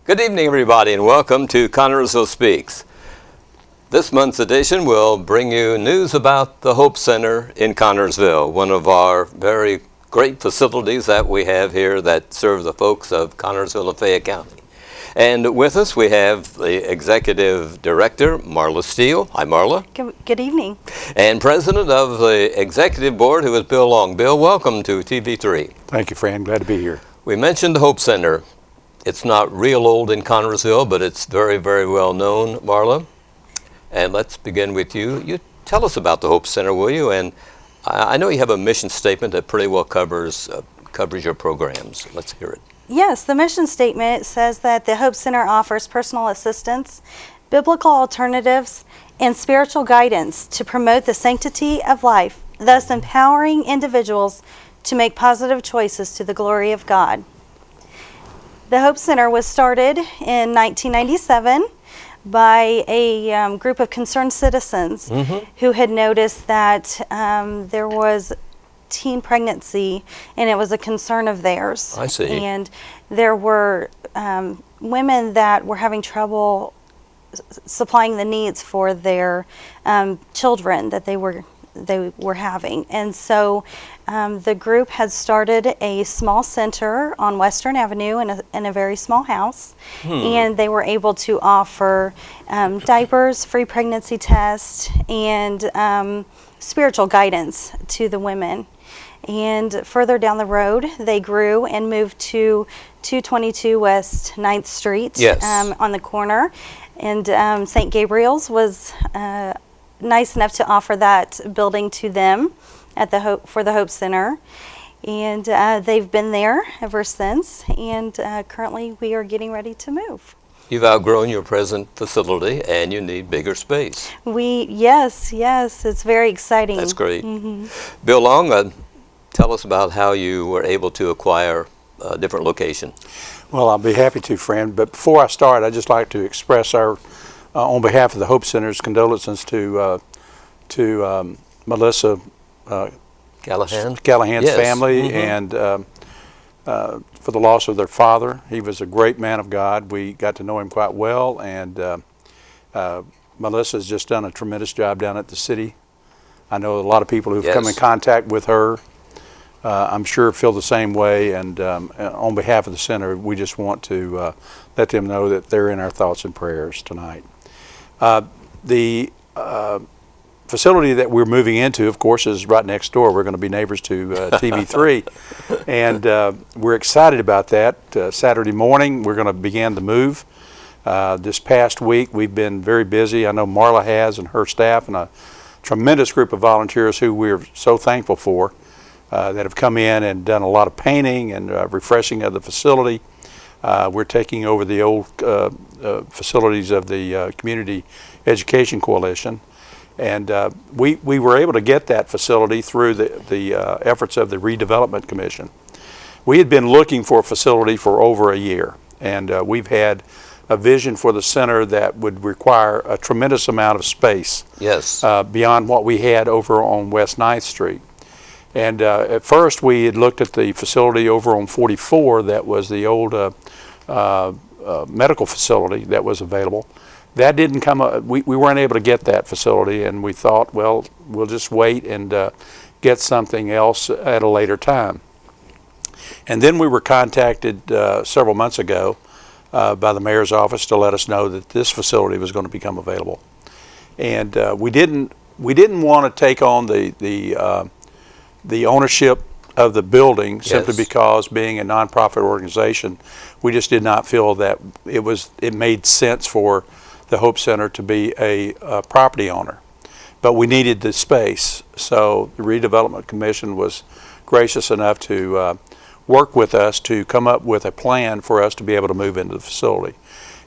Good evening, everybody, and welcome to Connersville Speaks. This month's edition will bring you news about the Hope Center in Connersville, one of our very great facilities that we have here that serve the folks of Connersville and Fayette County. And with us, we have the Executive Director, Marla Steele. Hi, Marla. Good evening. And President of the Executive Board, who is Bill Long. Bill, welcome to TV3. Thank you, Fran. Glad to be here. We mentioned the Hope Center. It's not real old in Connersville, but it's very, very well known, Marla. And let's begin with you. You tell us about the Hope Center, will you? And I know you have a mission statement that pretty well covers your programs. Let's hear it. Yes, the mission statement says that the Hope Center offers personal assistance, biblical alternatives, and spiritual guidance to promote the sanctity of life, thus empowering individuals to make positive choices to the glory of God. The Hope Center was started in 1997 by a group of concerned citizens who had noticed that there was teen pregnancy, and it was a concern of theirs. I see. And there were women that were having trouble supplying the needs for their children that they were having. And so the group had started a small center on Western Avenue in a very small house, and they were able to offer diapers, free pregnancy tests, and spiritual guidance to the women. And further down the road, they grew and moved to 222 West 9th Street. Yes. On the corner. And St. Gabriel's was nice enough to offer that building to them for the Hope Center. And they've been there ever since. And currently we are getting ready to move. You've outgrown your present facility, and you need bigger space. Yes, it's very exciting. That's great. Bill Long, tell us about how you were able to acquire a different location. Well, I'll be happy to, Fran. But before I start, I'd just like to express our, on behalf of the Hope Center's condolences to Melissa Callahan's yes. family, and for the loss of their father. He was a great man of God. We got to know him quite well, and Melissa's just done a tremendous job down at the city. I know a lot of people who've come in contact with her. I'm sure feel the same way, and on behalf of the center, we just want to let them know that they're in our thoughts and prayers tonight. The facility that we're moving into, of course, is right next door. We're going to be neighbors to TV3, and we're excited about that. Saturday morning, we're going to begin the move. This past week, we've been very busy. I know Marla has, and her staff, and a tremendous group of volunteers who we're so thankful for that have come in and done a lot of painting and refreshing of the facility. We're taking over the old facilities of the Community Education Coalition. And we were able to get that facility through the efforts of the Redevelopment Commission. We had been looking for a facility for over a year, and we've had a vision for the center that would require a tremendous amount of space. Yes. Beyond what we had over on West 9th Street. And at first we had looked at the facility over on 44 that was the old medical facility that was available. That didn't come up. We weren't able to get that facility, and we thought, well, we'll just wait and get something else at a later time. And then we were contacted several months ago by the mayor's office to let us know that this facility was going to become available. And we didn't want to take on the ownership of the building simply because, being a nonprofit organization, we just did not feel that it made sense for the Hope Center to be a property owner. But we needed the space, so the Redevelopment Commission was gracious enough to work with us to come up with a plan for us to be able to move into the facility.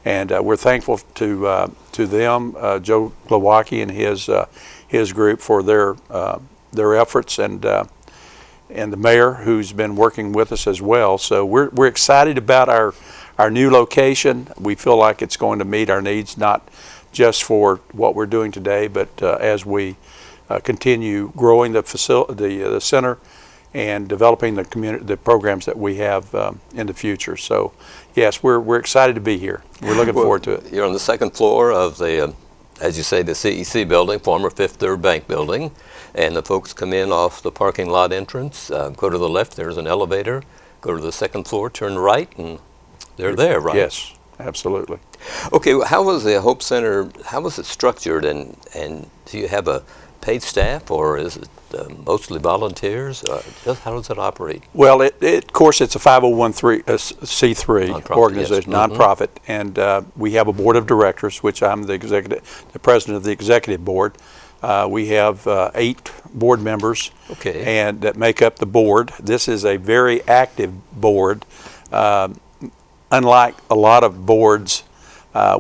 And we're thankful to them, Joe Glowacki and his group, for their efforts, and the mayor, who's been working with us as well. So we're excited about our new location. We feel like it's going to meet our needs, not just for what we're doing today, but as we continue growing the center and developing the programs that we have in the future. So, yes, we're excited to be here. We're looking forward to it. You're on the second floor of the, as you say, the CEC building, former Fifth Third Bank building, and the folks come in off the parking lot entrance, go to the left, there's an elevator, go to the second floor, turn right, and they're there, right? Yes, absolutely. Okay, how was the Hope Center, how was it structured, and do you have a paid staff, or is it mostly volunteers? Just how does it operate? Well, of course, it's a 501c3 Nonprofit, organization, yes. nonprofit, and we have a board of directors, which I'm the president of the executive board. We have 8 board members, Okay. and that make up the board. This is a very active board. Unlike a lot of boards,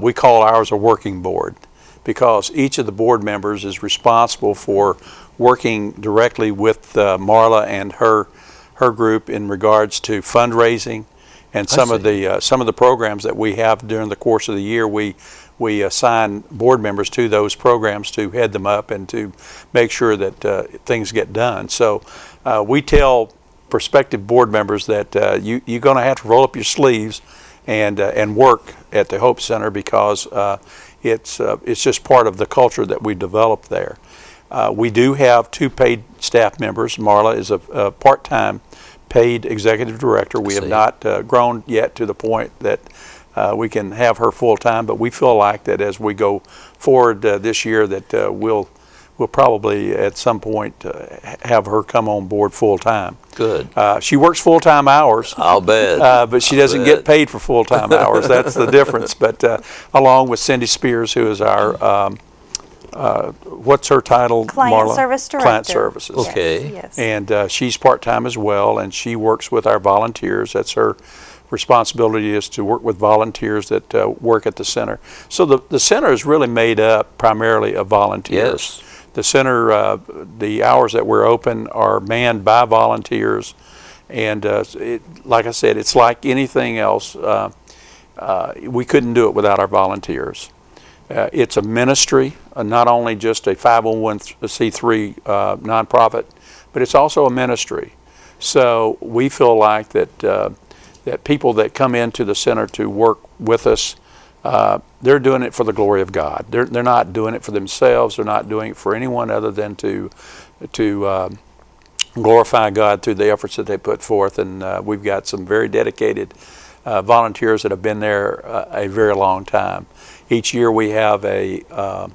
we call ours a working board, because each of the board members is responsible for working directly with Marla and her group in regards to fundraising and some of the programs that we have during the course of the year. We assign board members to those programs to head them up and to make sure that things get done. So we tell prospective board members that you're going to have to roll up your sleeves and work at the Hope Center, because it's just part of the culture that we developed there. We do have 2 paid staff members. Marla is a part-time paid executive director. We have not grown yet to the point that we can have her full-time, but we feel like that as we go forward this year that we'll probably at some point have her come on board full-time. Good. She works full-time hours. I'll bet. But she doesn't get paid for full-time hours. That's the difference. But along with Cindy Spears, who is our, what's her title, Client Marla? Service Director. Client Services. Okay. Yes. And she's part-time as well, and she works with our volunteers. That's her responsibility, is to work with volunteers that work at the center. So the center is really made up primarily of volunteers. Yes. The center, the hours that we're open are manned by volunteers, and like I said, it's like anything else. We couldn't do it without our volunteers. It's a ministry, not only just a 501c3 nonprofit, but it's also a ministry. So we feel like that people that come into the center to work with us, they're doing it for the glory of God. They're not doing it for themselves. They're not doing it for anyone other than to glorify God through the efforts that they put forth. And we've got some very dedicated volunteers that have been there a very long time. Each year we have a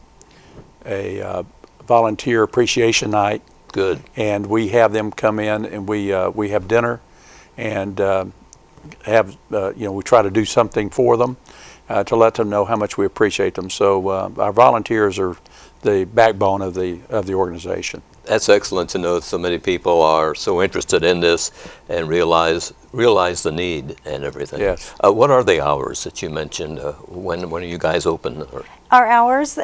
volunteer appreciation night. Good. And we have them come in, and we have dinner, and we try to do something for them to let them know how much we appreciate them. So our volunteers are the backbone of the organization. That's excellent to know so many people are so interested in this and realize the need and everything. Yes. What are the hours that you mentioned? When are you guys open? Our hours,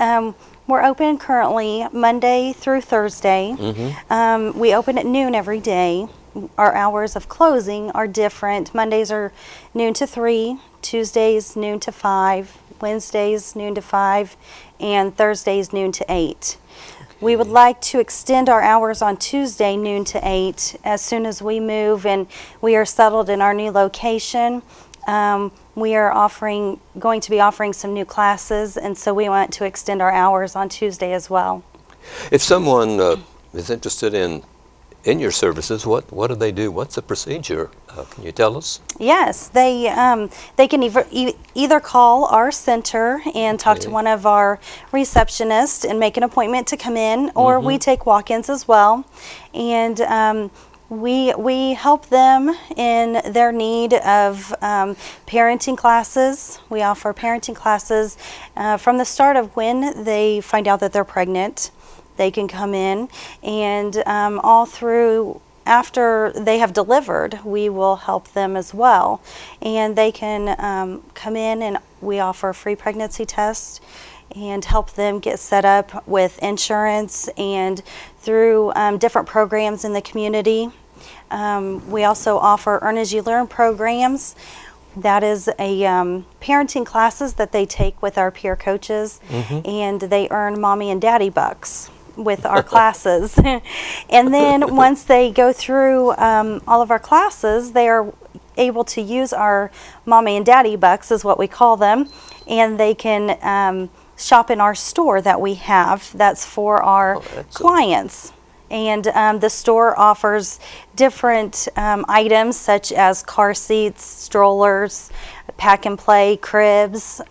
we're open currently Monday through Thursday. Mm-hmm. We open at noon every day. Our hours of closing are different. Mondays are noon to 3, Tuesdays noon to 5, Wednesdays noon to 5, and Thursdays noon to 8. We would like to extend our hours on Tuesday noon to 8 as soon as we move and we are settled in our new location. We are going to be offering some new classes, and so we want to extend our hours on Tuesday as well. If someone is interested in your services, what do they do? What's the procedure? Can you tell us? Yes, they can either call our center and talk to one of our receptionists and make an appointment to come in, or we take walk-ins as well. And we help them in their need of parenting classes. We offer parenting classes from the start of when they find out that they're pregnant. They can come in, and all through after they have delivered, we will help them as well. And they can come in, and we offer free pregnancy tests and help them get set up with insurance and through different programs in the community. We also offer Earn As You Learn programs. That is a parenting classes that they take with our peer coaches, and they earn mommy and daddy bucks. with our classes. And then once they go through all of our classes, they are able to use our mommy and daddy bucks, is what we call them, and they can shop in our store that we have that's for our clients. And the store offers different items such as car seats, strollers, pack and play, cribs,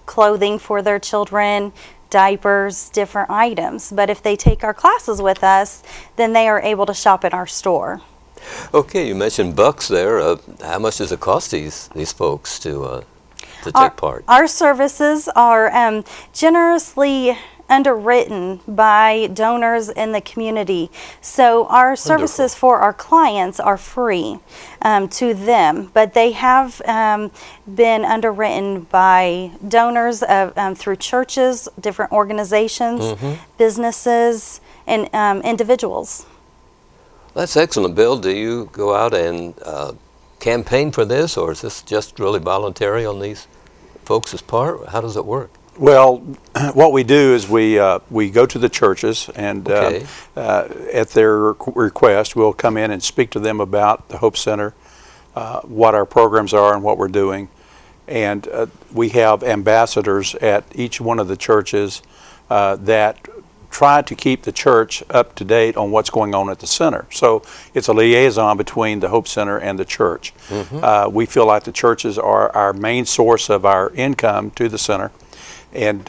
clothing for their children, diapers, different items. But if they take our classes with us, then they are able to shop in our store. Okay, you mentioned bucks there. How much does it cost these folks to take part? Our services are generously underwritten by donors in the community. So our services for our clients are free to them, but they have been underwritten by donors through churches, different organizations, businesses, and individuals. That's excellent, Bill. Do you go out and campaign for this, or is this just really voluntary on these folks' part? How does it work? Well, what we do is we go to the churches, and at their request, we'll come in and speak to them about the Hope Center, what our programs are and what we're doing. And we have ambassadors at each one of the churches that try to keep the church up to date on what's going on at the center. So it's a liaison between the Hope Center and the church. We feel like the churches are our main source of our income to the center. And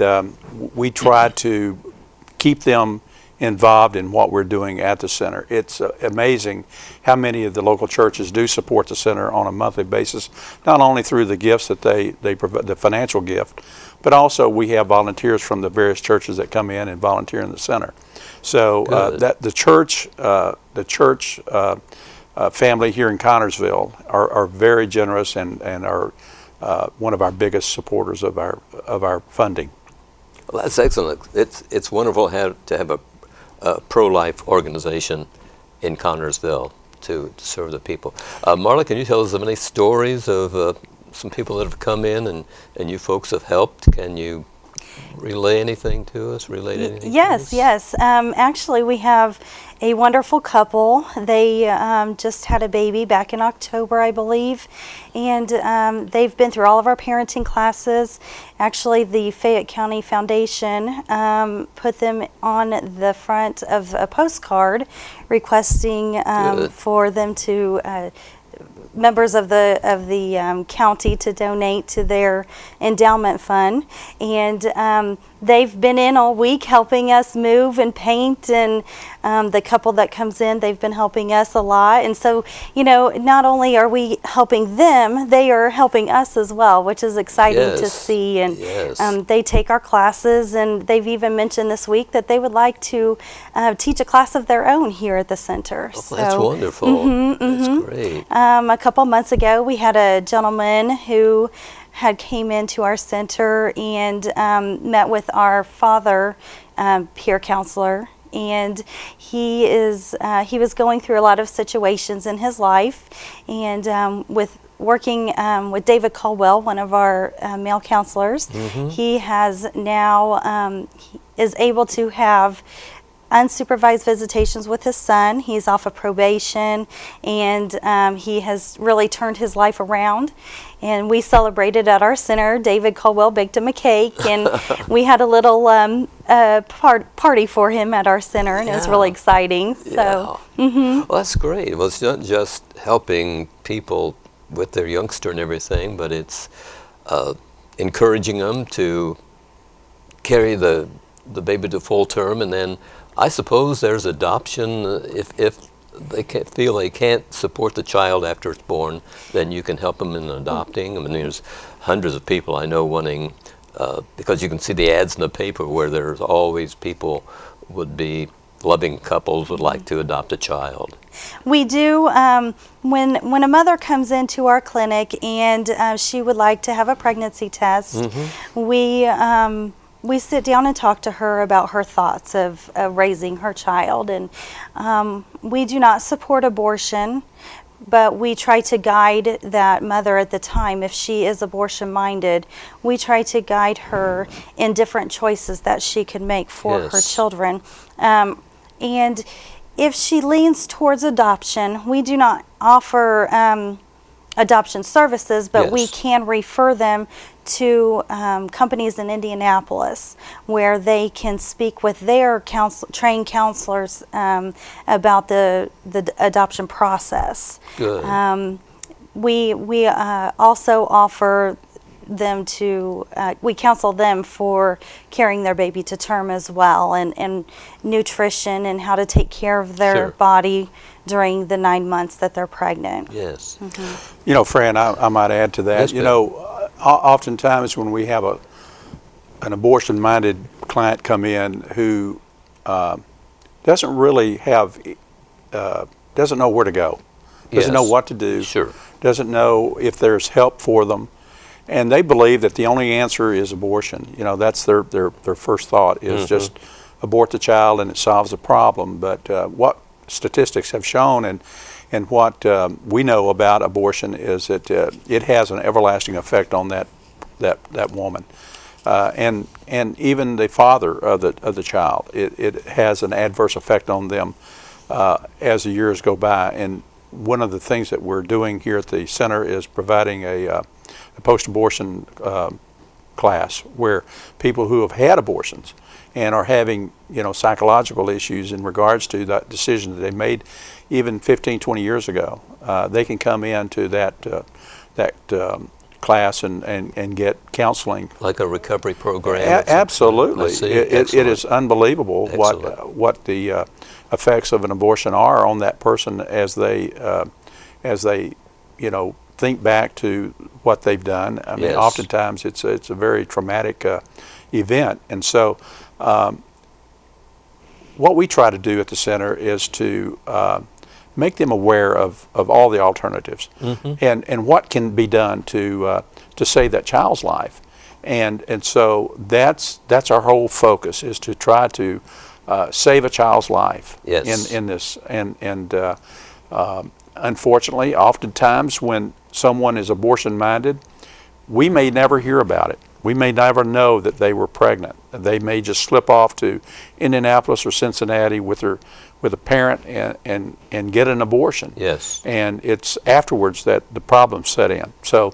we try to keep them involved in what we're doing at the center. It's amazing how many of the local churches do support the center on a monthly basis, not only through the gifts that they provide, the financial gift, but also we have volunteers from the various churches that come in and volunteer in the center. So that the church family here in Connersville are very generous and are one of our biggest supporters of our funding. Well, that's excellent. It's wonderful to have a pro-life organization in Connersville to serve the people. Marla, can you tell us of any stories of some people that have come in and you folks have helped? Can you relay anything to us? Yes. Actually, we have a wonderful couple. They just had a baby back in October, I believe, and they've been through all of our parenting classes. Actually, the Fayette County Foundation put them on the front of a postcard requesting for them to members of the county to donate to their endowment fund, and they've been in all week helping us move and paint, and the couple that comes in, they've been helping us a lot. And so, not only are we helping them, they are helping us as well, which is exciting to see. And they take our classes, and they've even mentioned this week that they would like to teach a class of their own here at the center. So, that's wonderful. That's great. A couple months ago, we had a gentleman who had came into our center and met with our father peer counselor, and he was going through a lot of situations in his life, and with working with David Caldwell, one of our male counselors, he has now is able to have unsupervised visitations with his son. He's off of probation, and he has really turned his life around. And we celebrated at our center. David Caldwell baked him a cake, and we had a little party for him at our center, and it was really exciting. So, well, that's great. Well, it's not just helping people with their youngster and everything, but it's encouraging them to carry the baby to full term, and then I suppose there's adoption. If they feel they can't support the child after it's born, then you can help them in adopting. I mean, there's hundreds of people I know wanting, because you can see the ads in the paper where there's always people would be loving couples would like to adopt a child. We do. When a mother comes into our clinic and she would like to have a pregnancy test, we sit down and talk to her about her thoughts of raising her child. And we do not support abortion, but we try to guide that mother at the time. If she is abortion minded, we try to guide her in different choices that she could make for her Yes. children. And if she leans towards adoption, we do not offer adoption services, but we Yes. can refer them to companies in Indianapolis where they can speak with their trained counselors about the adoption process. Good. We also offer them to, we counsel them for carrying their baby to term as well, and nutrition and how to take care of their Sure. body during the 9 months that they're pregnant. Yes. You know, Fran, I might add to that. Yes, You Bill. know, oftentimes when we have an abortion-minded client come in who doesn't really have, doesn't know where to go, doesn't know Yes. what to do, Sure. doesn't know if there's help for them, and they believe that the only answer is abortion. You know, that's their first thought is just abort the child and it solves the problem. But what statistics have shown and what we know about abortion is that it has an everlasting effect on that woman, and even the father of the child. It has an adverse effect on them as the years go by. And one of the things that we're doing here at the center is providing a post-abortion class where people who have had abortions and are having, you know, psychological issues in regards to that decision that they made even 15, 20 years ago, they can come into that class and get counseling. Like a recovery program. or something. Absolutely. I see. It Excellent. is unbelievable Excellent. what the effects of an abortion are on that person as they you know, think back to what they've done. I mean, Yes. oftentimes it's a very traumatic event, and so what we try to do at the center is to make them aware of all the alternatives and what can be done to save that child's life, and so that's our whole focus, is to try to save a child's life. Yes. in this, and unfortunately, oftentimes when someone is abortion minded, we may never hear about it. We may never know that they were pregnant. They may just slip off to Indianapolis or Cincinnati with a parent and get an abortion. Yes. And it's afterwards that the problems set in. So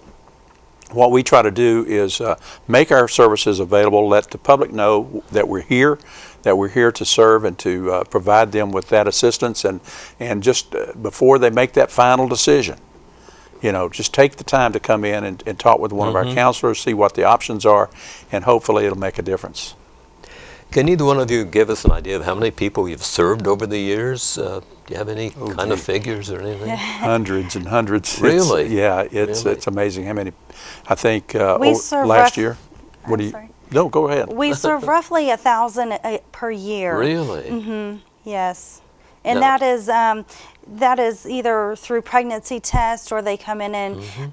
what we try to do is make our services available, let the public know that we're here to serve and to provide them with that assistance, and just before they make that final decision, you know, just take the time to come in and talk with one of our counselors, see what the options are, and hopefully it'll make a difference. Can either one of you give us an idea of how many people you've served over the years? Do you have any kind of figures or anything? Hundreds and hundreds. Really? It's Really? amazing how many. I think We serve last year. What I'm do you? sorry. No, go ahead. We serve roughly 1,000 per year. Really? Yes, and Now- that is either through pregnancy tests, or they come in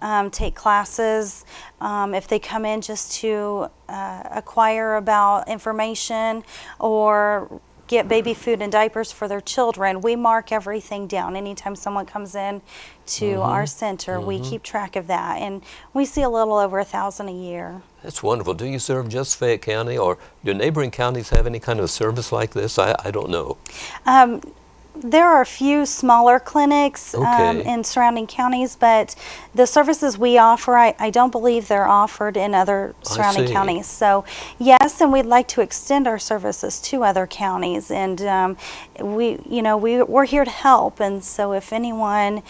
and take classes. If they come in just to acquire about information or get baby food and diapers for their children, we mark everything down. Anytime someone comes in to our center, we keep track of that, and we see a little over 1,000 a year. That's wonderful. Do you serve just Fayette County, or do neighboring counties have any kind of service like this? I don't know. There are a few smaller clinics Okay. in surrounding counties, but the services we offer, I don't believe they're offered in other surrounding see. counties. So, yes, and we'd like to extend our services to other counties, and we're here to help. And so, if anyone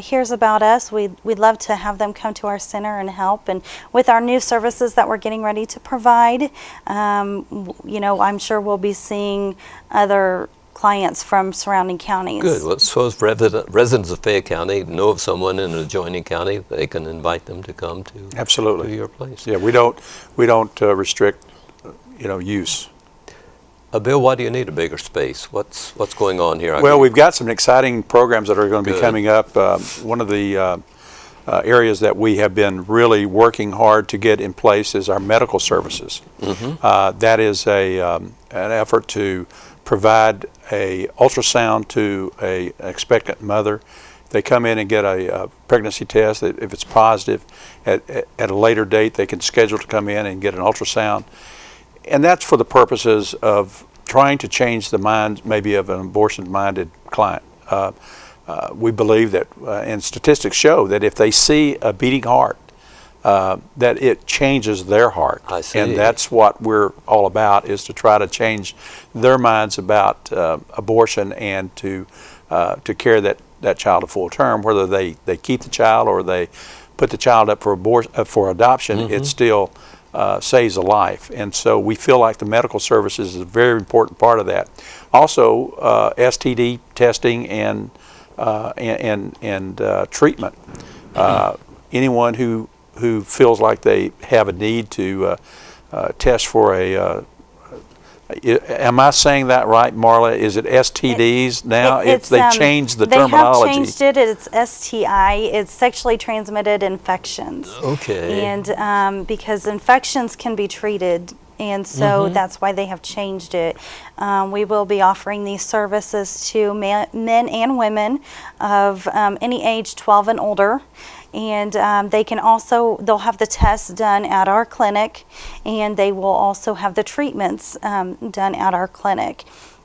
hears about us, we'd love to have them come to our center and help. And with our new services that we're getting ready to provide, I'm sure we'll be seeing other clients from surrounding counties. Good. Well, suppose residents of Fayette County know of someone in an adjoining county, they can invite them to come to Absolutely. your place. Yeah, we don't restrict, use. Bill, why do you need a bigger space? What's going on here? Well, we've got some exciting programs that are going to be Good. coming up. One of the areas that we have been really working hard to get in place is our medical services. That is an effort to provide a ultrasound to an expectant mother They come in and get a pregnancy test. If it's positive, at a later date, they can schedule to come in and get an ultrasound. And that's for the purposes of trying to change the mind maybe of an abortion-minded client. We believe that, and statistics show that if they see a beating heart, that it changes their heart. I see. And that's what we're all about, is to try to change their minds about abortion and to carry that child to full term. Whether they keep the child or they put the child up for adoption, it still saves a life. And so we feel like the medical services is a very important part of that. Also, STD testing and treatment. Anyone who feels like they have a need to test for am I saying that right, Marla? Is it STDs now? If they changed the terminology. They have changed it. It's STI. It's sexually transmitted infections. Okay. And because infections can be treated, and so that's why they have changed it. We will be offering these services to men and women of any age 12 and older. And they'll have the tests done at our clinic, and they will also have the treatments done at our clinic.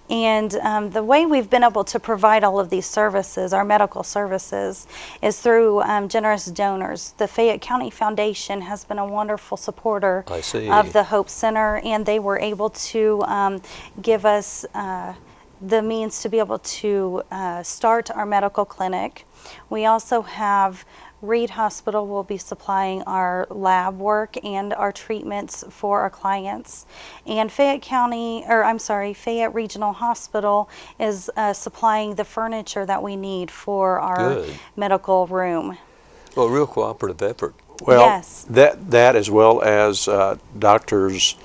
And the way we've been able to provide all of these services, our medical services, is through generous donors. The Fayette County Foundation has been a wonderful supporter of the Hope Center, and they were able to give us the means to be able to start our medical clinic. We also have Reed Hospital will be supplying our lab work and our treatments for our clients. And Fayette Regional Hospital is supplying the furniture that we need for our medical room. Well, real cooperative effort. Well, yes. that as well as doctors.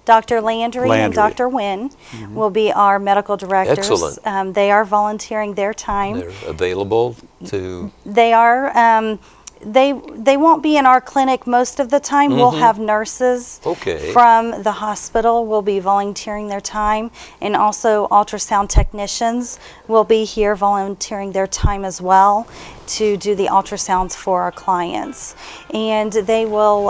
Dr. Landry and Dr. Wynn will be our medical directors. Excellent. They are volunteering their time. They're available to... They are. They won't be in our clinic most of the time. We'll have nurses from the hospital will be volunteering their time, and also ultrasound technicians will be here volunteering their time as well to do the ultrasounds for our clients. And they will,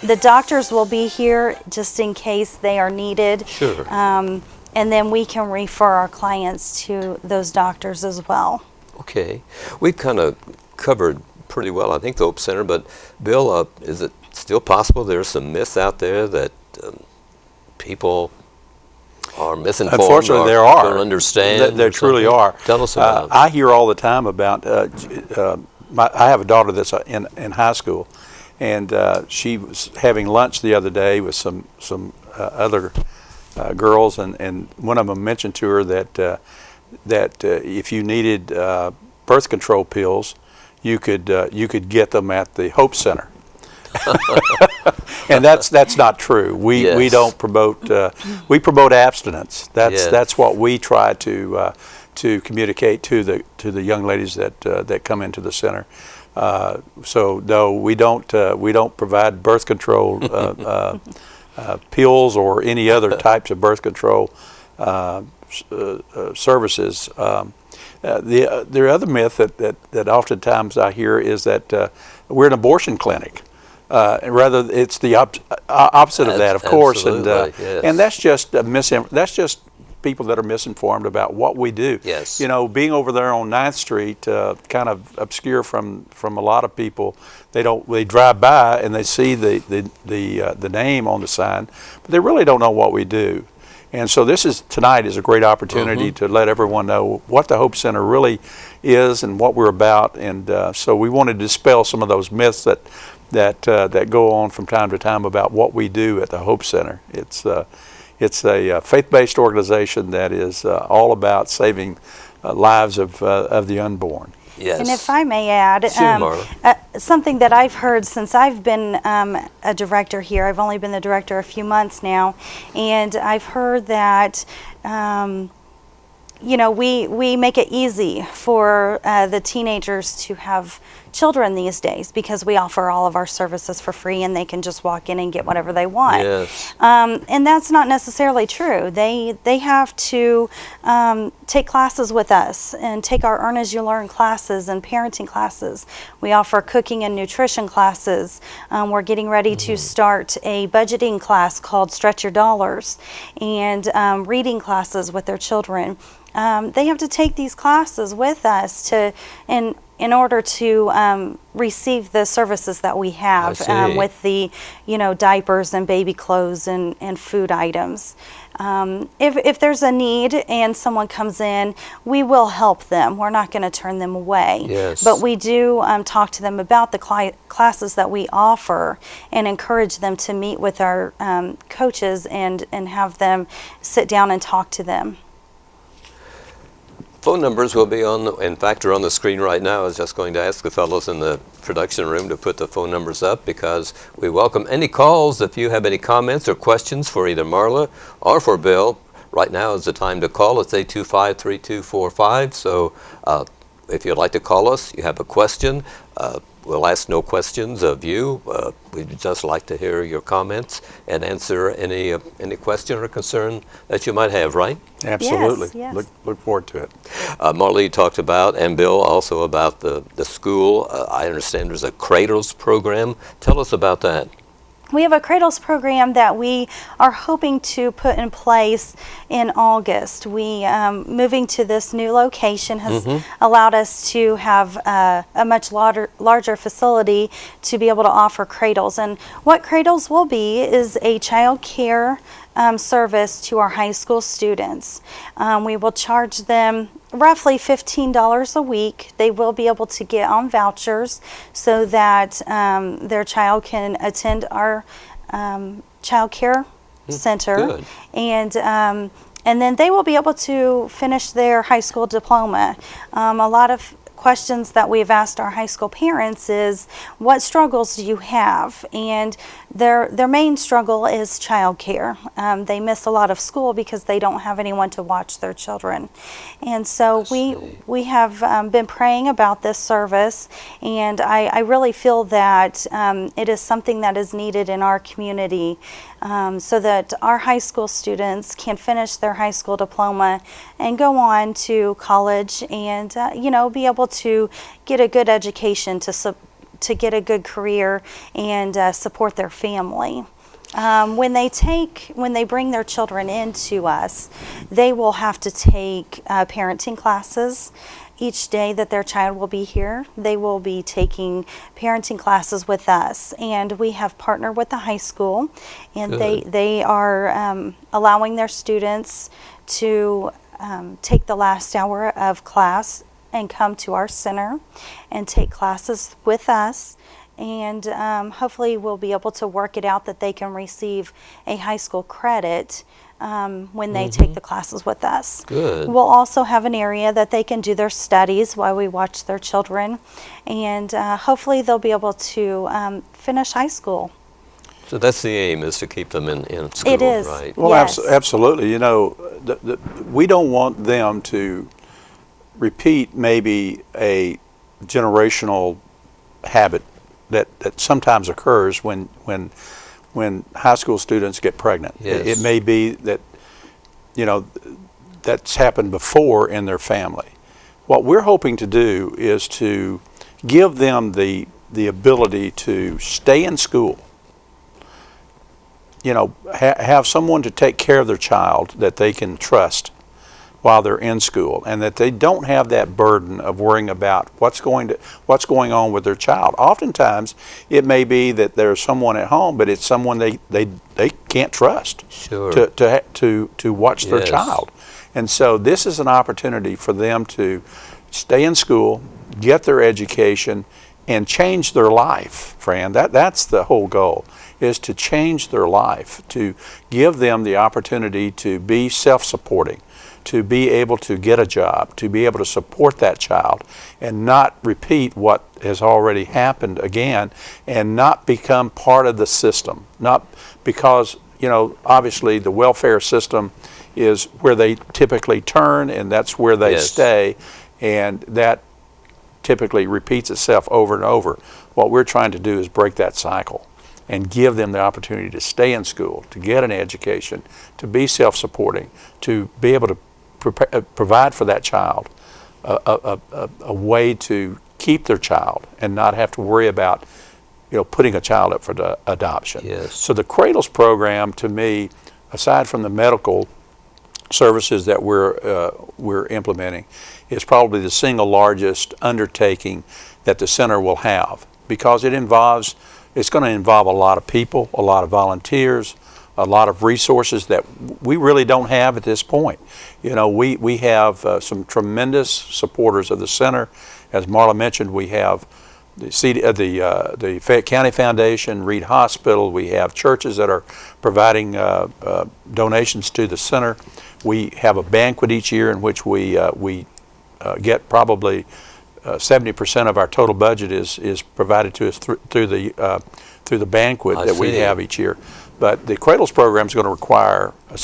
the doctors will be here just in case they are needed. Sure. And then we can refer our clients to those doctors as well. Okay. We've kind of covered pretty well, I think, the Hope Center, but Bill, is it still possible there's some myths out there that people are misinformed? Unfortunately, there are. Don't understand. There truly are. Tell us about it. I hear all the time about, I have a daughter that's in high school, and she was having lunch the other day with some other girls, and one of them mentioned to her that if you needed birth control pills, you could get them at the Hope Center. And that's not true. We don't promote. We promote abstinence. That's what we try to communicate to the young ladies that come into the center. So no, we don't provide birth control pills or any other types of birth control services. The other myth that oftentimes I hear is that we're an abortion clinic. Rather, it's the opposite of that, of course, and that's just that's just people that are misinformed about what we do. Yes. You know, being over there on 9th Street, kind of obscure from a lot of people. They drive by and they see the name on the sign, but they really don't know what we do. And so tonight is a great opportunity to let everyone know what the Hope Center really is and what we're about. And so we want to dispel some of those myths that go on from time to time about what we do at the Hope Center. It's a faith-based organization that is all about saving lives of the unborn. Yes. And if I may add, something that I've heard since I've been a director here, I've only been the director a few months now, and I've heard that we make it easy for the teenagers to have children these days, because we offer all of our services for free and they can just walk in and get whatever they want. Yes. And that's not necessarily true. They have to take classes with us and take our Earn As You Learn classes and parenting classes. We offer cooking and nutrition classes. We're getting ready to start a budgeting class called Stretch Your Dollars, and reading classes with their children. They have to take these classes with us in order to receive the services that we have with the, diapers and baby clothes and food items. If there's a need and someone comes in, we will help them. We're not going to turn them away. Yes. But we do talk to them about the classes that we offer and encourage them to meet with our coaches and have them sit down and talk to them. Phone numbers will be in fact, they're on the screen right now. I was just going to ask the fellows in the production room to put the phone numbers up, because we welcome any calls. If you have any comments or questions for either Marla or for Bill, right now is the time to call. It's 825-3245. So if you'd like to call us, you have a question, we'll ask no questions of you. We'd just like to hear your comments and answer any question or concern that you might have, right? Absolutely. Yes. Look forward to it. Marla, you talked about, and Bill also, about the school. I understand there's a Cradles program. Tell us about that. We have a Cradles program that we are hoping to put in place in August. We moving to this new location has allowed us to have a much larger facility to be able to offer Cradles. And what Cradles will be is a child care service to our high school students. We will charge them roughly $15 a week. They will be able to get on vouchers so that their child can attend our child care center. Good. And then they will be able to finish their high school diploma. A lot of questions that we've asked our high school parents is, what struggles do you have? And their main struggle is childcare. They miss a lot of school because they don't have anyone to watch their children. And so we have been praying about this service, and I really feel that it is something that is needed in our community, so that our high school students can finish their high school diploma and go on to college and be able to get a good education, to get a good career and support their family. When they bring their children into us, they will have to take parenting classes. Each day that their child will be here, they will be taking parenting classes with us. And we have partnered with the high school, and they are allowing their students to take the last hour of class and come to our center and take classes with us. And hopefully we'll be able to work it out that they can receive a high school credit when they take the classes with us. Good. We'll also have an area that they can do their studies while we watch their children, and hopefully they'll be able to finish high school. So that's the aim, is to keep them in school, It is. right? Well, Yes. absolutely. We don't want them to repeat maybe a generational habit that sometimes occurs when high school students get pregnant. Yes. It may be that that's happened before in their family. What we're hoping to do is to give them the ability to stay in school. Have someone to take care of their child that they can trust while they're in school, and that they don't have that burden of worrying about what's going on with their child. Oftentimes, it may be that there's someone at home, but it's someone they can't trust to watch their child. And so this is an opportunity for them to stay in school, get their education, and change their life, Fran. That's the whole goal, is to change their life, to give them the opportunity to be self-supporting, to be able to get a job, to be able to support that child, and not repeat what has already happened again, and not become part of the system. Not because, obviously the welfare system is where they typically turn, and that's where they stay, and that typically repeats itself over and over. What we're trying to do is break that cycle and give them the opportunity to stay in school, to get an education, to be self-supporting, to be able to provide for that child a way to keep their child and not have to worry about putting a child up for the adoption. Yes. So the Cradles program, to me, aside from the medical services that we're implementing, is probably the single largest undertaking that the center will have, because it's going to involve a lot of people, a lot of volunteers, a lot of resources that we really don't have at this point. We have some tremendous supporters of the center. As Marla mentioned, we have the Fayette County Foundation, Reed Hospital. We have churches that are providing donations to the center. We have a banquet each year in which we get probably 70% of our total budget is provided to us through the banquet that we have each year. But the Cradles program is going to require a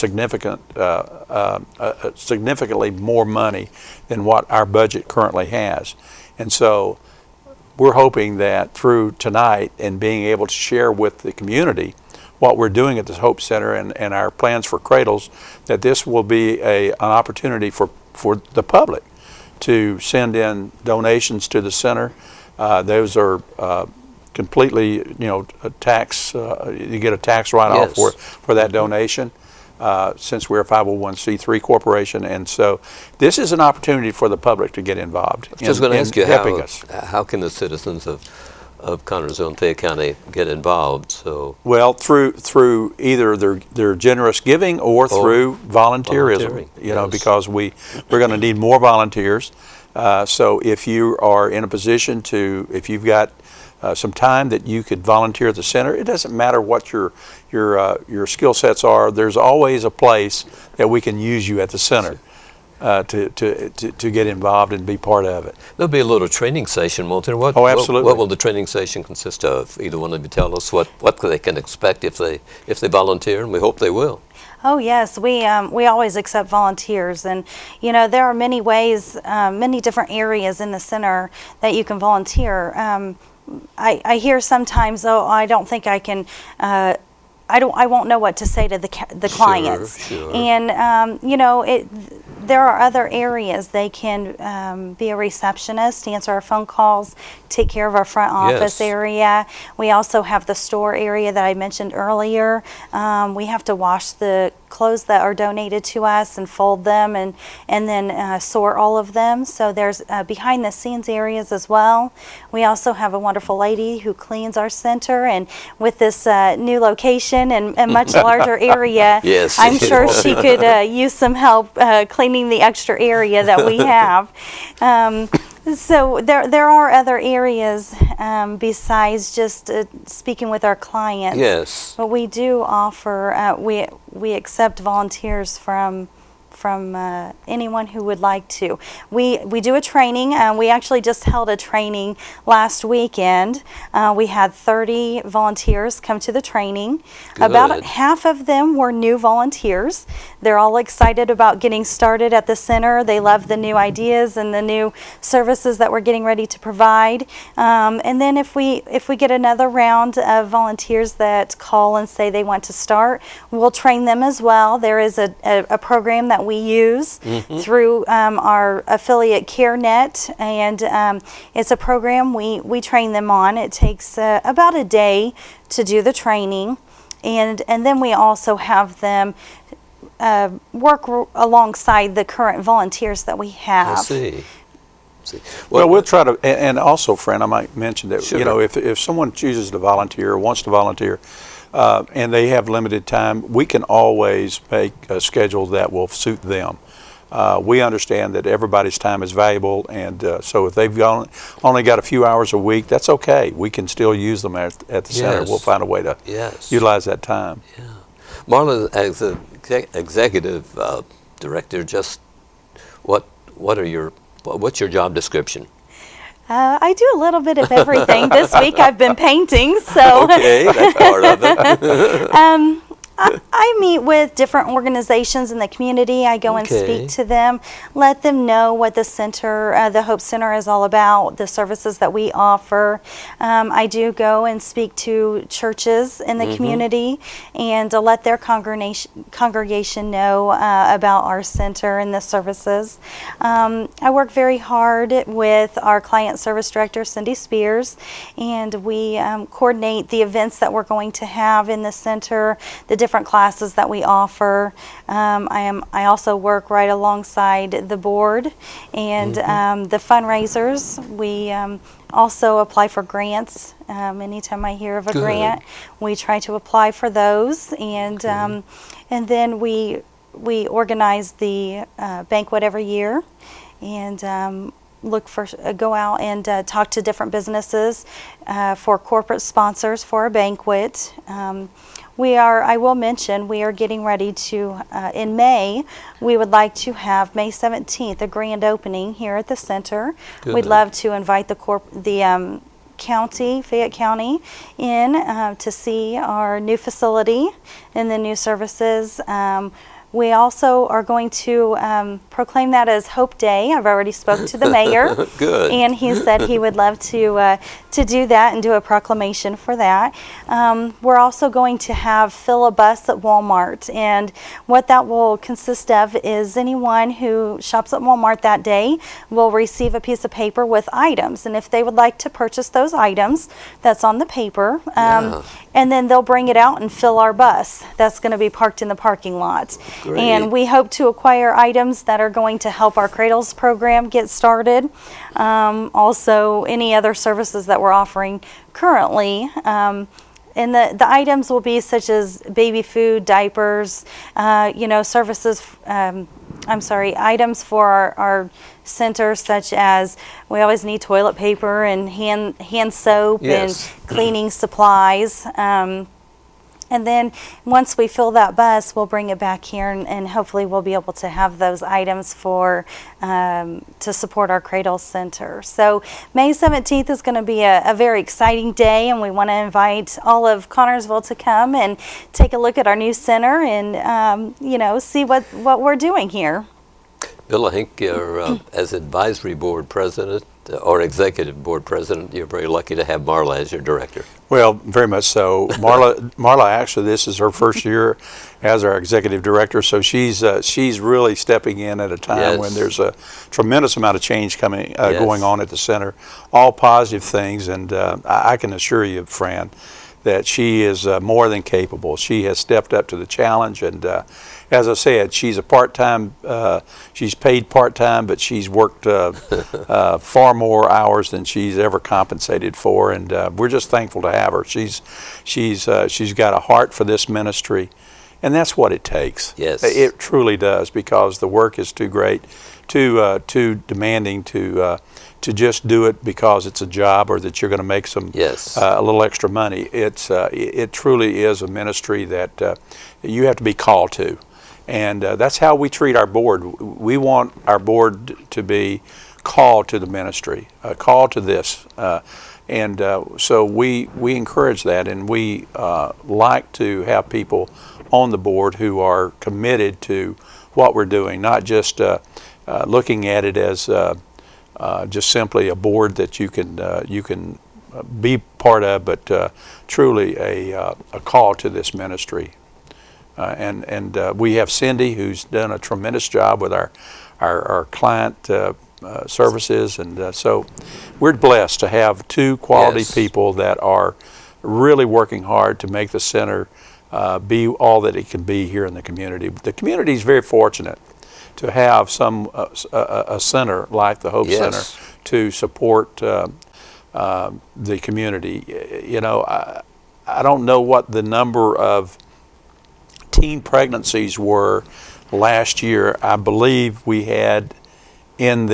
significantly more money than what our budget currently has, and so we're hoping that through tonight and being able to share with the community what we're doing at the Hope Center and our plans for Cradles, that this will be an opportunity for the public to send in donations to the center. Those are completely, a tax. You get a tax write-off for that donation, since we're a 501c3 corporation, and so this is an opportunity for the public to get involved. I was just going to ask you, helping us. How can the citizens of Connersville and Fayette County get involved? So, well, through either their generous giving or through volunteerism. Because we're going to need more volunteers. So if you are in a position if you've got some time that you could volunteer at the center, it doesn't matter what your skill sets are. There's always a place that we can use you at the center. To get involved and be part of it. There'll be a little training session, won't there? Absolutely. What will the training session consist of? Either one of you tell us what they can expect if they volunteer, and we hope they will. Oh yes, we always accept volunteers, and there are many ways, many different areas in the center that you can volunteer. I hear sometimes, I don't think I can. I won't know what to say to the clients. Sure. And there are other areas. They can be a receptionist, answer our phone calls, take care of our front office area. We also have the store area that I mentioned earlier. We have to wash the clothes that are donated to us and fold them and then sort all of them. So there's behind the scenes areas as well. We also have a wonderful lady who cleans our center, and with this new location and much larger area, I'm sure she could use some help cleaning the extra area that we have. So there are other areas besides just speaking with our clients. Yes. But we do offer, we accept volunteers from anyone who would like to. We do a training. We actually just held a training last weekend. We had 30 volunteers come to the training. Good. About half of them were new volunteers. They're all excited about getting started at the center. They love the new ideas and the new services that we're getting ready to provide. And then if we get another round of volunteers that call and say they want to start, we'll train them as well. There is a program that we use through our affiliate CareNet, and it's a program we train them on. It takes about a day to do the training, and then we also have them work alongside the current volunteers that we have. I see. Well, we'll try to, and also, friend, I might mention that, Sure. If someone chooses to volunteer or wants to volunteer, and they have limited time, we can always make a schedule that will suit them. We understand that everybody's time is valuable, and so if they've only got a few hours a week, that's okay. We can still use them at the center. We'll find a way to utilize that time. Yeah. Marla, as the executive director, just what's your job description? I do a little bit of everything. This week I've been painting, so okay, that's part of it. I meet with different organizations in the community. I go and Okay. speak to them, let them know what the center, the Hope Center, is all about, the services that we offer. I do go and speak to churches in the community and let their congregation know about our center and the services. I work very hard with our client service director, Cindy Spears, and we coordinate the events that we're going to have in the center, the different classes that we offer. I also work right alongside the board and the fundraisers. We also apply for grants. Anytime I hear of a Good. grant, we try to apply for those, and then we organize the banquet every year, and go out and talk to different businesses for corporate sponsors for a banquet. I will mention, we are getting ready to, in May, we would like to have May 17th, a grand opening here at the center. Good. We'd love to invite the county, Fayette County, in to see our new facility and the new services. We also are going to proclaim that as Hope Day. I've already spoke to the mayor. Good. And he said he would love to do that and do a proclamation for that. We're also going to fill a bus at Walmart. And what that will consist of is anyone who shops at Walmart that day will receive a piece of paper with items. And if they would like to purchase those items, that's on the paper. Yeah. And then they'll bring it out and fill our bus. That's going to be parked in the parking lot. Great. And we hope to acquire items that are going to help our Cradles program get started. Also, any other services that we're offering currently. And the items will be such as baby food, diapers, services, items for our center, such as we always need toilet paper and hand soap. Yes. And cleaning supplies. And then once we fill that bus, we'll bring it back here, and hopefully we'll be able to have those items to support our Cradle Center. So May 17th is going to be a very exciting day, and we want to invite all of Connersville to come and take a look at our new center and see what we're doing here. Bill, I think you're, as advisory board president or executive board president, you're very lucky to have Marla as your director. Well, very much so. Marla, actually, this is her first year as our executive director, so she's really stepping in at a time Yes. when there's a tremendous amount of change coming Yes. going on at the center. All positive things, and I can assure you, Fran, that she is more than capable. She has stepped up to the challenge, and as I said, she's a part-time. She's paid part-time, but she's worked far more hours than she's ever compensated for, and we're just thankful to have her. She's got a heart for this ministry, and that's what it takes. Yes. It truly does, because the work is too great, too demanding to just do it because it's a job or that you're going to make some Yes. a little extra money. It truly is a ministry that you have to be called to, and that's how we treat our board. We want our board to be called to the ministry, called to this, and so we encourage that, and we like to have people on the board who are committed to what we're doing, not just looking at it as just simply a board that you can be part of, but truly a call to this ministry. And we have Cindy, who's done a tremendous job with our client services, and so we're blessed to have two quality Yes. people that are really working hard to make the center be all that it can be here in the community. The community is very fortunate to have a center like the Hope Yes. Center to support the community. I don't know what the number of teen pregnancies were last year. I believe we had during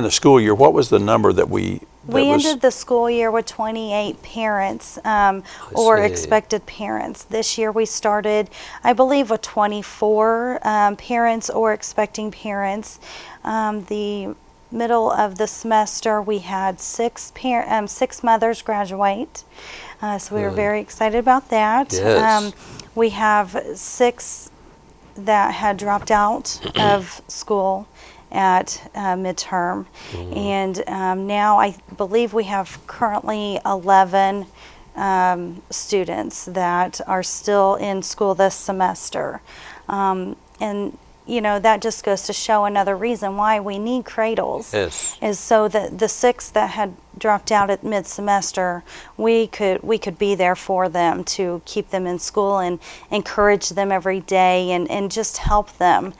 the school year. What was the number that we? We ended the school year with 28 parents or see. expected parents. This year we started, I believe, with 24 parents or expecting parents. The middle of the semester, we had six mothers graduate. So we were very excited about that. Yes. We have 6 that had dropped out of school at midterm. And now I believe we have currently 11 students that are still in school this semester. And that just goes to show another reason why we need cradles. Yes. Is so that the 6 that had dropped out at mid-semester, we could be there for them to keep them in school and encourage them every day and just help them.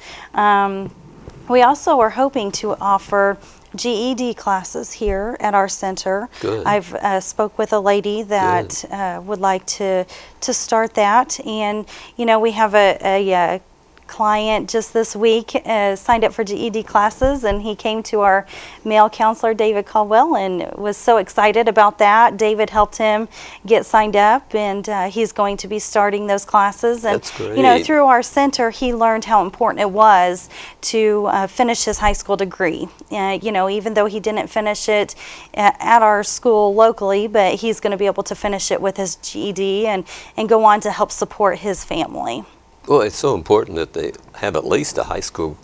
We also are hoping to offer GED classes here at our center. Good. I've spoke with a lady that would like to start that, and we have a client just this week signed up for GED classes, and he came to our male counselor, David Caldwell, and was so excited about that. David helped him get signed up, and he's going to be starting those classes. And That's great. through our center, he learned how important it was to finish his high school degree. Even though he didn't finish it at our school locally, but he's going to be able to finish it with his GED and go on to help support his family. Well, it's so important that they have at least a high school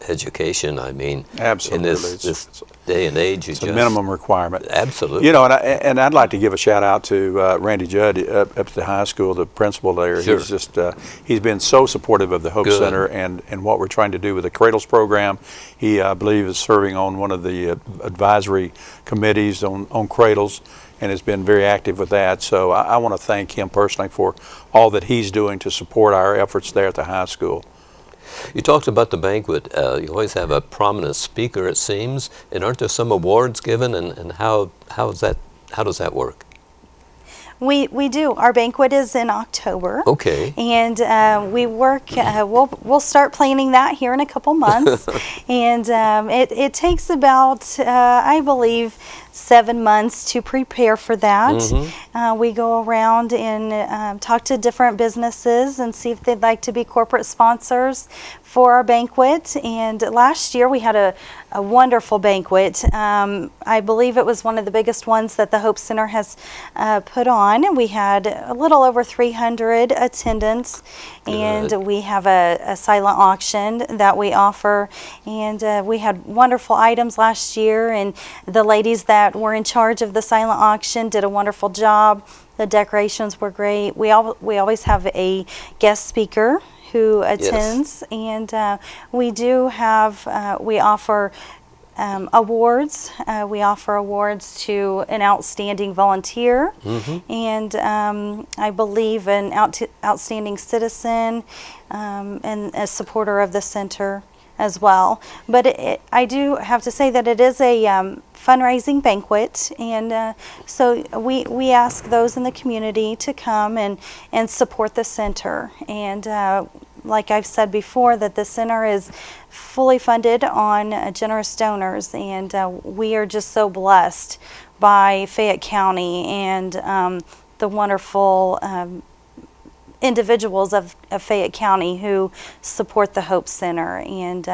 education. I mean, Absolutely. in this day and age, It's a minimum requirement. Absolutely. And I'd like to give a shout out to Randy Judd up at the high school, the principal there. Sure. He's just he's been so supportive of the Hope Good. Center and what we're trying to do with the Cradles program. He, I believe, is serving on one of the advisory committees on Cradles, and has been very active with that. So I want to thank him personally for all that he's doing to support our efforts there at the high school. You talked about the banquet. You always have a prominent speaker, it seems, and aren't there some awards given? And how does that work? We do. Our banquet is in October. Okay. And we work. We'll start planning that here in a couple months, and it takes about I believe 7 months to prepare for that. We go around and talk to different businesses and see if they'd like to be corporate sponsors for our banquet. And last year we had a wonderful banquet. I believe it was one of the biggest ones that the Hope Center has put on. We had a little over 300 attendants. Good. And we have a silent auction that we offer. And we had wonderful items last year, and the ladies that were in charge of the silent auction did a wonderful job. The decorations were great. We always have a guest speaker who attends, and we do have we offer awards. We offer awards to an outstanding volunteer, and I believe an outstanding citizen, and a supporter of the center as well. But I do have to say that it is a fundraising banquet, and so we ask those in the community to come and support the center. And like I've said before, that the center is fully funded on generous donors, and we are just so blessed by Fayette County and the wonderful individuals of Fayette County who support the Hope Center, and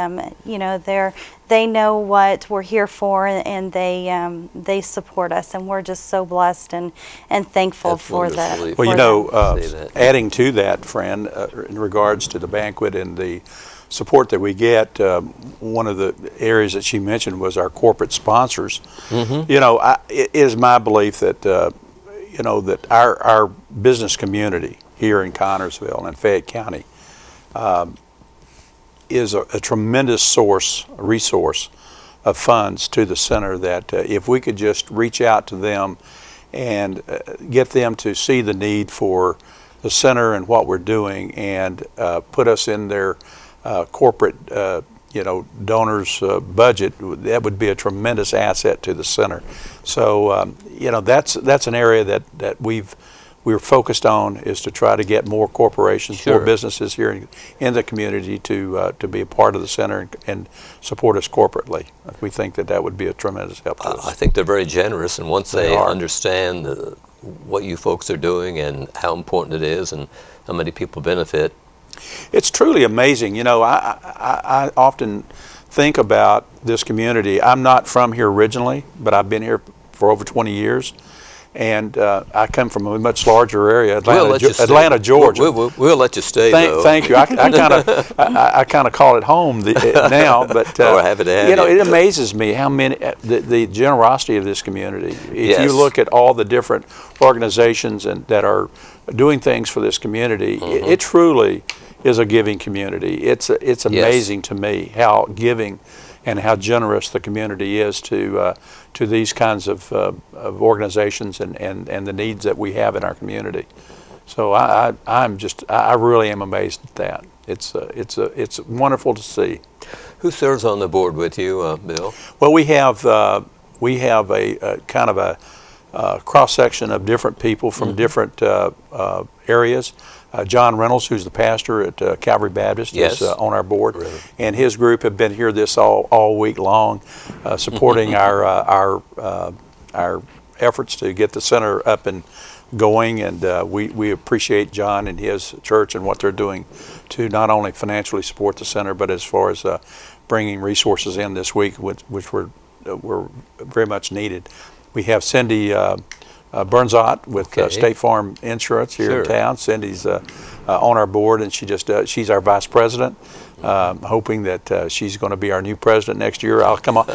they know what we're here for, and they support us, and we're just so blessed and thankful That's for that. wonderful. Well, Say that. adding to that, friend, in regards to the banquet and the support that we get, one of the areas that she mentioned was our corporate sponsors. It is my belief that that our business community here in Connersville and Fayette County is a tremendous resource of funds to the center, that if we could just reach out to them and get them to see the need for the center and what we're doing, and put us in their corporate donors budget, that would be a tremendous asset to the center. So that's an area that we're focused on, is to try to get more corporations, Sure. more businesses here in the community to be a part of the center and support us corporately. We think that would be a tremendous help to us. I think they're very generous, and once they are. understand what you folks are doing and how important it is and how many people benefit. It's truly amazing. I often think about this community, I'm not from here originally, but I've been here for over 20 years. And I come from a much larger area, Atlanta, Georgia. We'll let you stay, though. Thank you. I kind of call it home now, but we're happy to have you know, it amazes me how many the generosity of this community. If you look at all the different organizations that are doing things for this community, it truly is a giving community. It's amazing to me how giving and how generous the community is to these kinds of organizations and the needs that we have in our community. So I really am amazed at that. It's wonderful to see. Who serves on the board with you, Bill? Well, we have a kind of a cross section of different people from different areas. John Reynolds, who's the pastor at Calvary Baptist, is on our board, and his group have been here all week long, supporting our efforts to get the center up and going. And we appreciate John and his church and what they're doing to not only financially support the center, but as far as bringing resources in this week, which were very much needed. We have Cindy Bernzott with State Farm Insurance here in town. Cindy's on our board, and she's our vice president. Hoping that she's going to be our new president next year. I'll come on.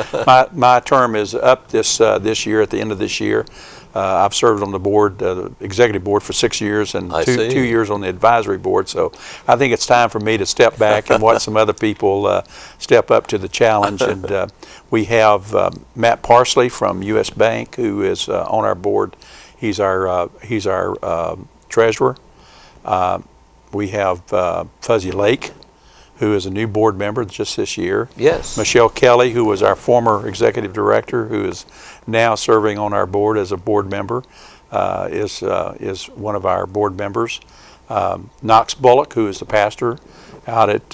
My term is up this year at the end of this year. I've served on the board, the executive board, for 6 years, and 2 years on the advisory board. So I think it's time for me to step back and watch some other people step up to the challenge. And we have Matt Parsley from U.S. Bank, who is on our board. He's our treasurer. We have Fuzzy Lake, who is a new board member just this year. Yes. Michelle Kelly, who was our former executive director, who is now serving on our board as a board member, is one of our board members. Knox Bullock, who is the pastor out at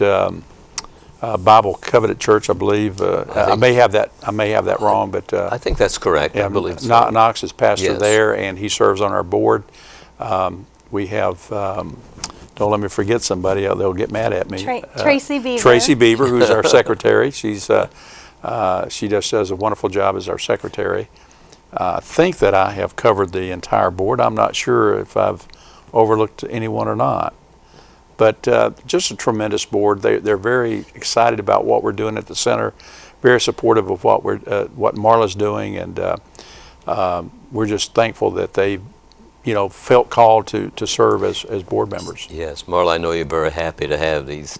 Bible Covenant Church, I believe. I may have that wrong, but I think that's correct. Yeah, I believe so. Knox is pastor there, and he serves on our board. We have. Don't let me forget somebody; they'll get mad at me. Tracy Beaver. Tracy Beaver, who's our secretary. She just does a wonderful job as our secretary. I think that I have covered the entire board. I'm not sure if I've overlooked anyone or not. But just a tremendous board. They're very excited about what we're doing at the center. Very supportive of what Marla's doing, and we're just thankful that they felt called to serve as board members. Yes, Marla, I know you're very happy to have these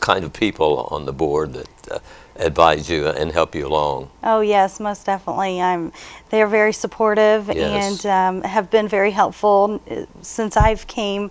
kind of people on the board that advise you and help you along. Oh yes, most definitely. They're very supportive and have been very helpful since I've came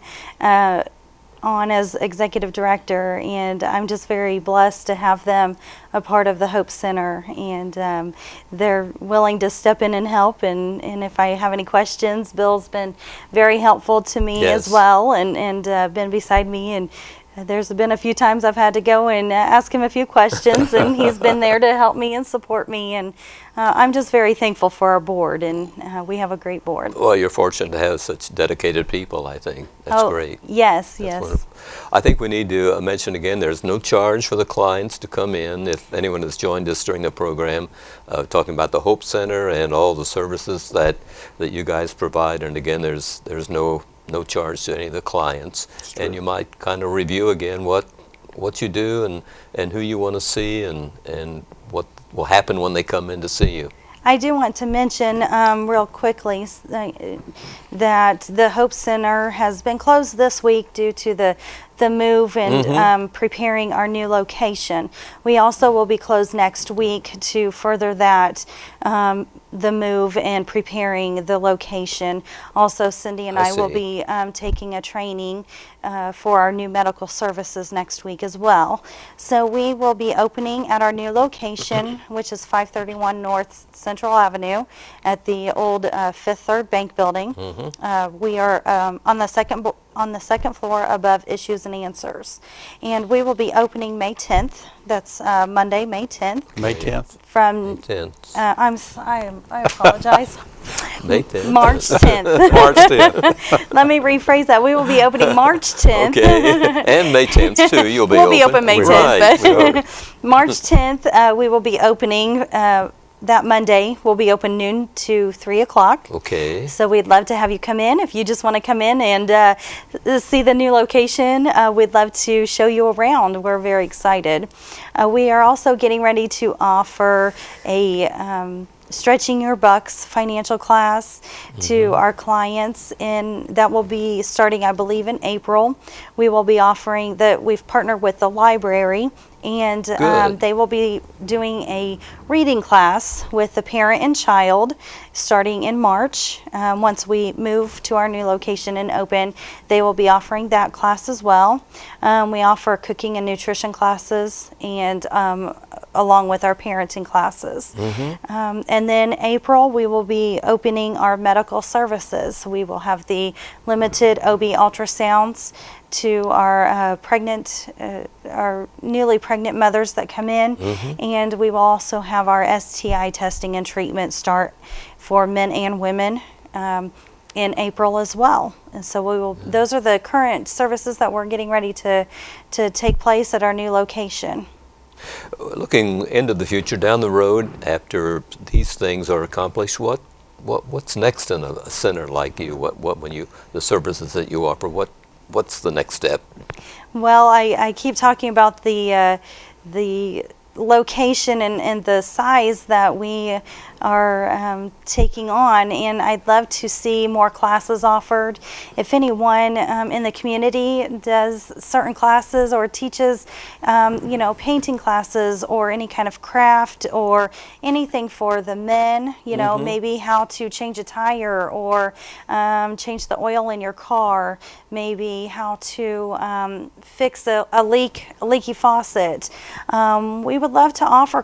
on as executive director, and I'm just very blessed to have them a part of the Hope Center, and they're willing to step in and help, and if I have any questions, Bill's been very helpful to me as well, and been beside me, and there's been a few times I've had to go and ask him a few questions, and he's been there to help me and support me, and I'm just very thankful for our board, and we have a great board. Well, you're fortunate to have such dedicated people, I think. That's great. Yes, That's wonderful. I think we need to mention again, there's no charge for the clients to come in. If anyone has joined us during the program, talking about the Hope Center and all the services that you guys provide, and again, there's no charge to any of the clients, and you might kind of review again what you do and who you want to see and what will happen when they come in to see you. I do want to mention real quickly that the Hope Center has been closed this week due to the move and preparing our new location. We also will be closed next week to further that the move and preparing the location. Also, Cindy and I will be taking a training for our new medical services next week as well. So we will be opening at our new location, which is 531 North Central Avenue at the old Fifth Third Bank building. We are on the second floor above Issues and Answers, and we will be opening May 10th. That's Monday, May 10th. May 10th. From May 10th. I'm I apologize. May 10th. March 10th. March 10th. Let me rephrase that. We will be opening March 10th. Okay, and May 10th too. You'll be We'll open. be open May 10th, Right. but March 10th, we will be opening that Monday. We'll be open noon to 3 o'clock. Okay. So we'd love to have you come in. If you just want to come in and see the new location, we'd love to show you around. We're very excited. We are also getting ready to offer a Stretching Your Bucks financial class to our clients, and that will be starting, I believe, in April. We will be offering that. We've partnered with the library, and they will be doing a reading class with the parent and child starting in March. Once we move to our new location and open, they will be offering that class as well. We offer cooking and nutrition classes, and along with our parenting classes. And then April, we will be opening our medical services. We will have the limited OB ultrasounds to our our newly pregnant mothers that come in, and we will also have our STI testing and treatment start for men and women in April as well. And so we will. Those are the current services that we're getting ready to take place at our new location. Looking into the future, down the road, after these things are accomplished, what's next in a center like you? The services that you offer? What's the next step? Well, I keep talking about the location and the size that we are taking on, and I'd love to see more classes offered. If anyone in the community does certain classes or teaches painting classes or any kind of craft or anything for the men, maybe how to change a tire or change the oil in your car, maybe how to fix a leaky faucet, we would love to offer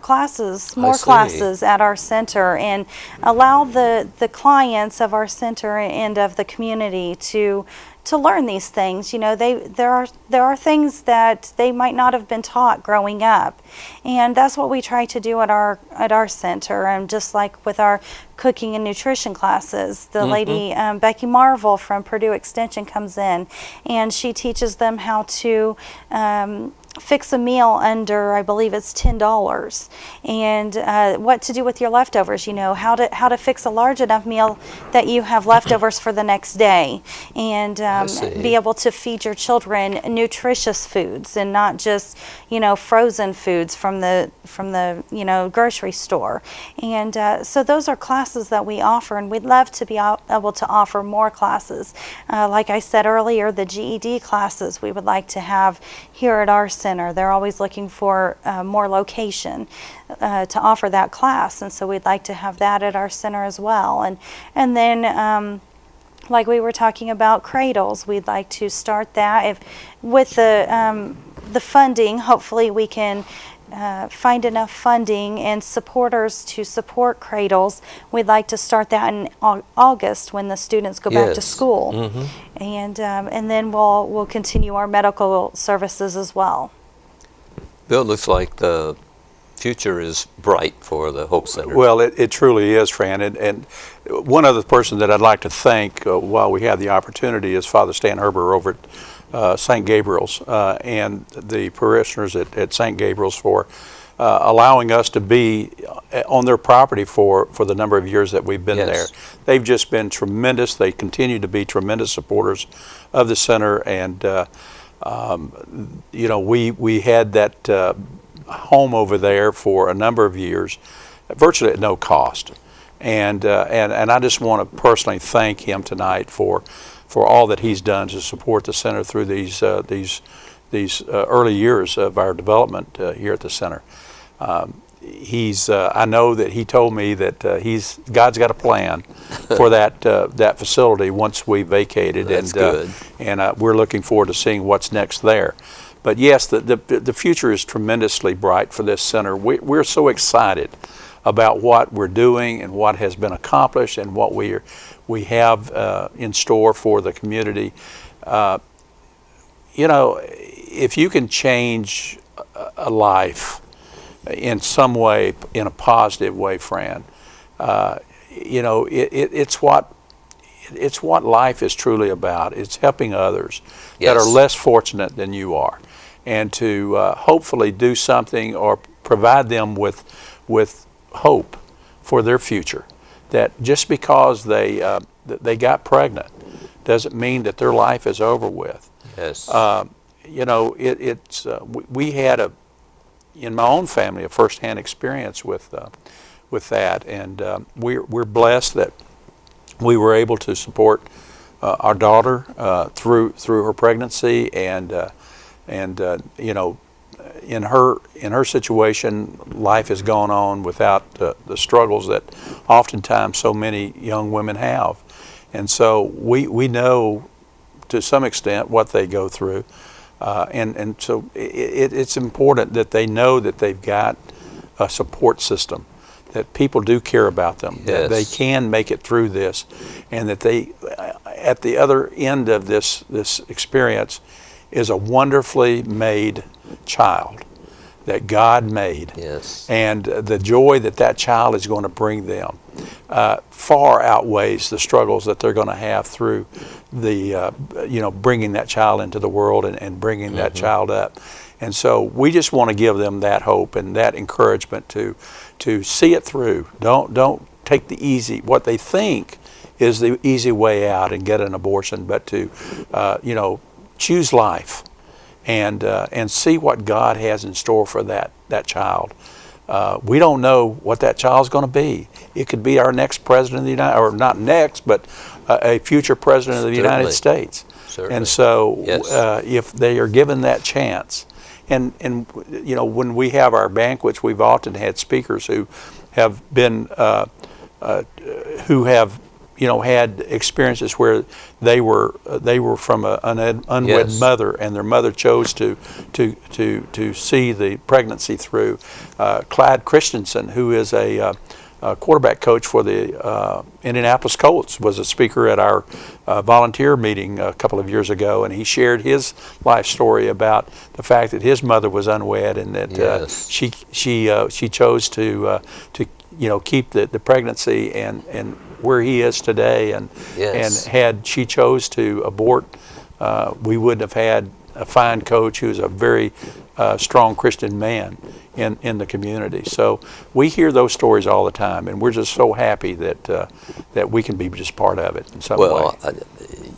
more classes at our center and allow the clients of our center and of the community to learn these things. There are things that they might not have been taught growing up, and that's what we try to do at our center. And just like with our cooking and nutrition classes, the lady Becky Marvel from Purdue Extension comes in, and she teaches them how to fix a meal under, I believe it's $10, and what to do with your leftovers. How to fix a large enough meal that you have leftovers for the next day, and be able to feed your children nutritious foods and not just frozen foods from the grocery store. And so those are classes that we offer, and we'd love to be able to offer more classes. Like I said earlier, the GED classes we would like to have here at our center. They're always looking for more location to offer that class, and so we'd like to have that at our center as well. And then like we were talking about cradles, we'd like to start that. With the funding, hopefully we can find enough funding and supporters to support cradles. We'd like to start that in August when the students go back to school, and then we'll continue our medical services as well. Bill, it looks like the future is bright for the Hope Center. Well, it truly is, Fran. And one other person that I'd like to thank while we have the opportunity is Father Stan Herber over at St. Gabriel's and the parishioners at St. Gabriel's for allowing us to be on their property for the number of years that we've been there. They've just been tremendous. They continue to be tremendous supporters of the center, and we had that home over there for a number of years, virtually at no cost, and I just want to personally thank him tonight for all that he's done to support the center through these early years of our development here at the center. I know that he told me that God's got a plan for that facility once we vacated. That's good. And we're looking forward to seeing what's next there. But yes, the future is tremendously bright for this center. We're so excited about what we're doing and what has been accomplished and what we have in store for the community. If you can change a life in some way, in a positive way, Fran, it's what life is truly about. It's helping others Yes. that are less fortunate than you are, and to hopefully do something or provide them with hope for their future. That just because they got pregnant doesn't mean that their life is over with. Yes. We had in my own family a firsthand experience with that, and we're blessed that we were able to support our daughter through her pregnancy, and in her situation, life has gone on without the struggles that oftentimes so many young women have, and so we know to some extent what they go through, and so it's important that they know that they've got a support system, that people do care about them, that they can make it through this, and that they, at the other end of this experience, is a wonderfully made child that God made. Yes. And the joy that child is going to bring them far outweighs the struggles that they're going to have through the, bringing that child into the world and bringing that child up. And so we just want to give them that hope and that encouragement to see it through. Don't take the what they think is the easy way out and get an abortion, but to choose life and see what God has in store for that child. We don't know what that child's going to be. It could be our next president of the United, or not next, but a future president of the United States. Certainly. And so, Yes. If they are given that chance, and when we have our banquets, we've often had speakers who have been who have had experiences where they were from an unwed mother, and their mother chose to see the pregnancy through. Clyde Christensen, who is a quarterback coach for the Indianapolis Colts, was a speaker at our volunteer meeting a couple of years ago, and he shared his life story about the fact that his mother was unwed, and that she chose to keep the pregnancy and where he is today, and had she chose to abort, we wouldn't have had a fine coach who's a very strong Christian man in the community. So we hear those stories all the time, and we're just so happy that we can be just part of it in some way.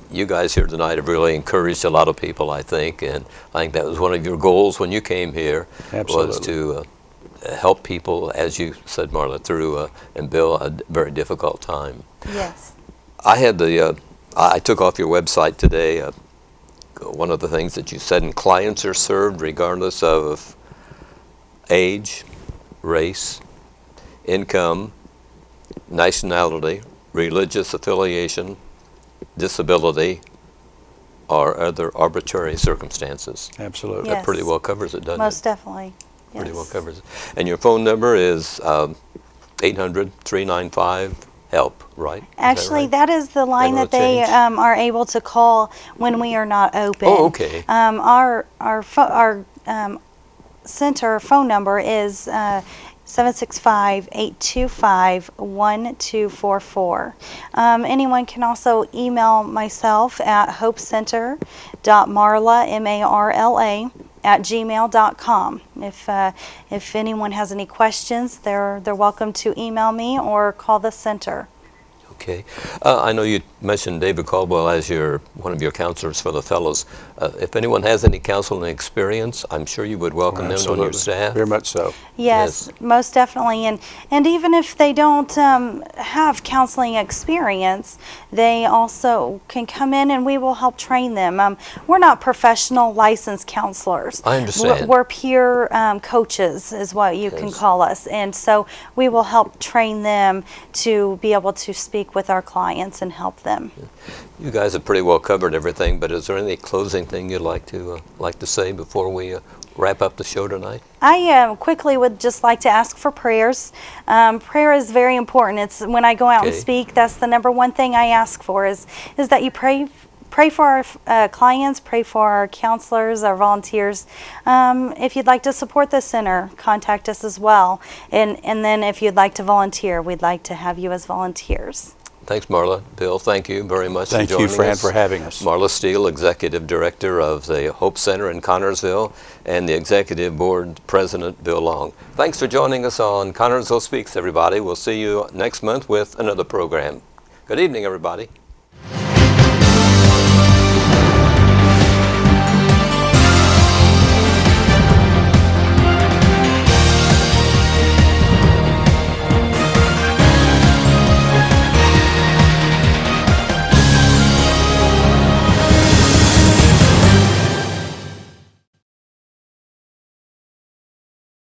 You guys here tonight have really encouraged a lot of people, I think, and I think that was one of your goals when you came here. Absolutely. Was to help people, as you said, Marla, through and Bill, a very difficult time. Yes. I had I took off your website today. One of the things that you said, and clients are served regardless of age, race, income, nationality, religious affiliation, disability, or other arbitrary circumstances. Absolutely. Yes. That pretty well covers it, doesn't Most it? definitely. Pretty well Yes. covers it. And your phone number is 800-395-HELP, right? Actually, right? that is the line That'll that they change? are able to call when we are not open. Oh, okay. Our center phone number is 765-825-1244. Anyone can also email myself at hopecenter.marla, M-A-R-L-A, @gmail.com. If anyone has any questions, they're welcome to email me or call the center. Okay. I know you mentioned David Caldwell as one of your counselors for the fellows. If anyone has any counseling experience, I'm sure you would welcome them on your staff. Very much so. Yes, most definitely. And even if they don't have counseling experience, they also can come in and we will help train them. We're not professional licensed counselors. I understand. We're peer coaches is what you can call us. And so we will help train them to be able to speak with our clients and help them. You guys have pretty well covered everything, but is there any closing thing you'd like to say before we wrap up the show tonight? I quickly would just like to ask for prayers. Prayer is very important. It's when I go out and speak, that's the number one thing I ask for is that you pray pray for our clients, pray for our counselors, our volunteers. If you'd like to support the center, contact us as well. And then if you'd like to volunteer, we'd like to have you as volunteers. Thanks, Marla. Bill, thank you very much Thank for joining you, Fran, us. for having us. Marla Steele, Executive Director of the Hope Center in Connersville, and the Executive Board President, Bill Long. Thanks for joining us on Connersville Speaks, everybody. We'll see you next month with another program. Good evening, everybody.